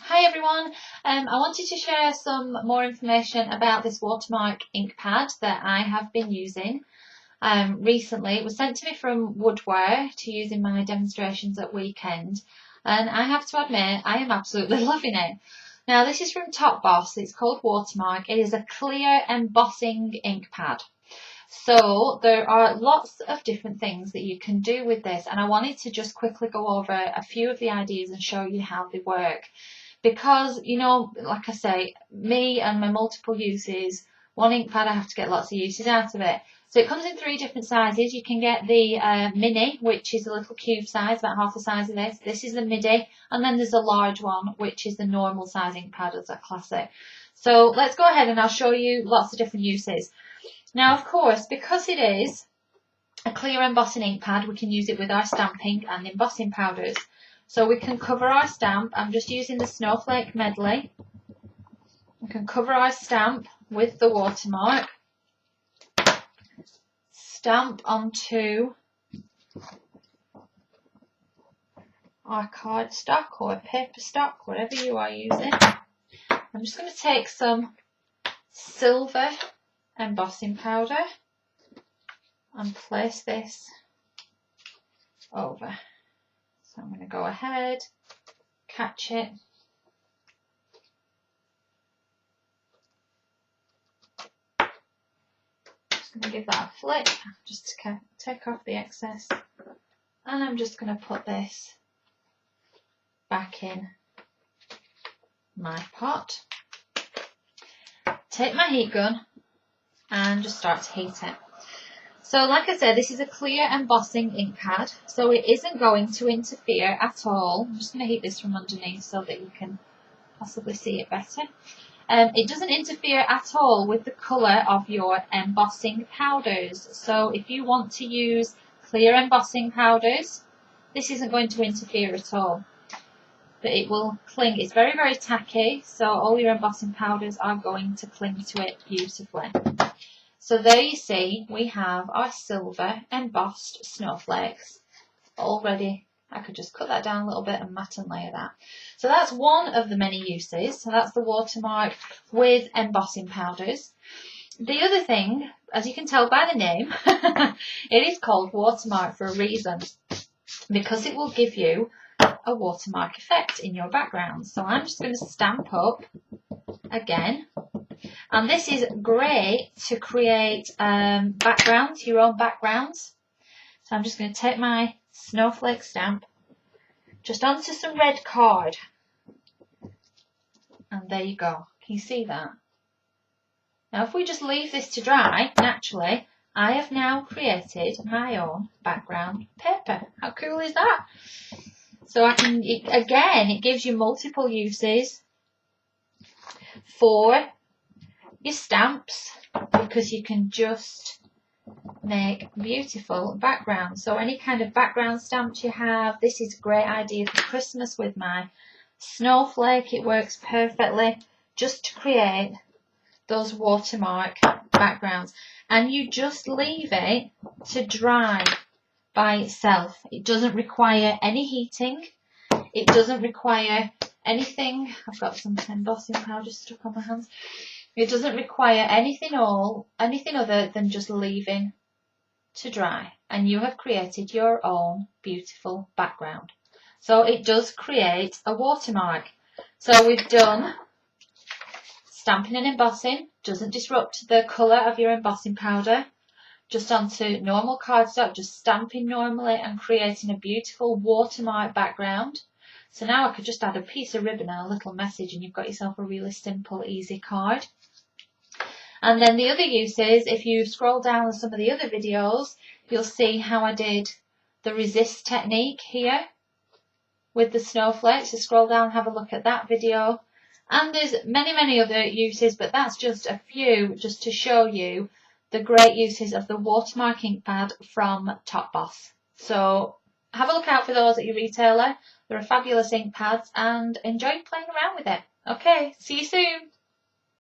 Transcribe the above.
Hi everyone, I wanted to share some more information about this Watermark Inkpad that I have been using recently. It was sent to me from Woodware to use in my demonstrations at weekend, and I have to admit I am absolutely loving it. Now this is from TopBoss. It's called Watermark. It is a clear embossing ink pad. So there are lots of different things that you can do with this, and I wanted to just quickly go over a few of the ideas and show you how they work. Because, you know, like I say, me and my multiple uses, one ink pad, I have to get lots of uses out of it. So it comes in 3 different sizes. You can get the mini, which is a little cube size, about half the size of this. This is the midi, and then there's a large one, which is the normal size ink pad as a classic. So let's go ahead and I'll show you lots of different uses. Now, of course, because it is a clear embossing ink pad, we can use it with our stamping and embossing powders. So we can cover our stamp. I'm just using the Snowflake Medley. We can cover our stamp with the watermark. Stamp onto our cardstock or paper stock, whatever you are using. I'm just going to take some silver embossing powder and place this over. So I'm going to go ahead, catch it, just going to give that a flick just to take off the excess, and I'm just going to put this back in my pot. Take my heat gun and just start to heat it. So like I said, this is a clear embossing ink pad, so it isn't going to interfere at all. I'm just going to heat this from underneath so that you can possibly see it better. It doesn't interfere at all with the colour of your embossing powders. So if you want to use clear embossing powders, this isn't going to interfere at all. But it will cling. It's very, very tacky, so all your embossing powders are going to cling to it beautifully. So there you see, we have our silver embossed snowflakes already. I could just cut that down a little bit and matte and layer that. So that's one of the many uses. So that's the watermark with embossing powders. The other thing, as you can tell by the name, it is called watermark for a reason, because it will give you a watermark effect in your background. So I'm just going to stamp up again. And this is great to create backgrounds, your own backgrounds. So I'm just going to take my snowflake stamp just onto some red card. And there you go. Can you see that? Now if we just leave this to dry, naturally, I have now created my own background paper. How cool is that? So I can, again, it gives you multiple uses for your stamps, because you can just make beautiful backgrounds. So any kind of background stamps you have, this is a great idea for Christmas with my snowflake. It works perfectly just to create those watermark backgrounds. And you just leave it to dry by itself. It doesn't require any heating. It doesn't require anything. I've got some embossing powder stuck on my hands. It doesn't require anything other than just leaving to dry, and you have created your own beautiful background. So it does create a watermark. So we've done stamping and embossing, doesn't disrupt the colour of your embossing powder, just onto normal cardstock, just stamping normally and creating a beautiful watermark background. So now I could just add a piece of ribbon and a little message, and you've got yourself a really simple, easy card. And then the other uses, if you scroll down on some of the other videos, you'll see how I did the resist technique here with the snowflakes. So scroll down, have a look at that video. And there's many, many other uses, but that's just a few just to show you the great uses of the Watermark Inkpad from TopBoss. So have a look out for those at your retailer. They're a fabulous ink pads, and enjoy playing around with it. Okay, see you soon.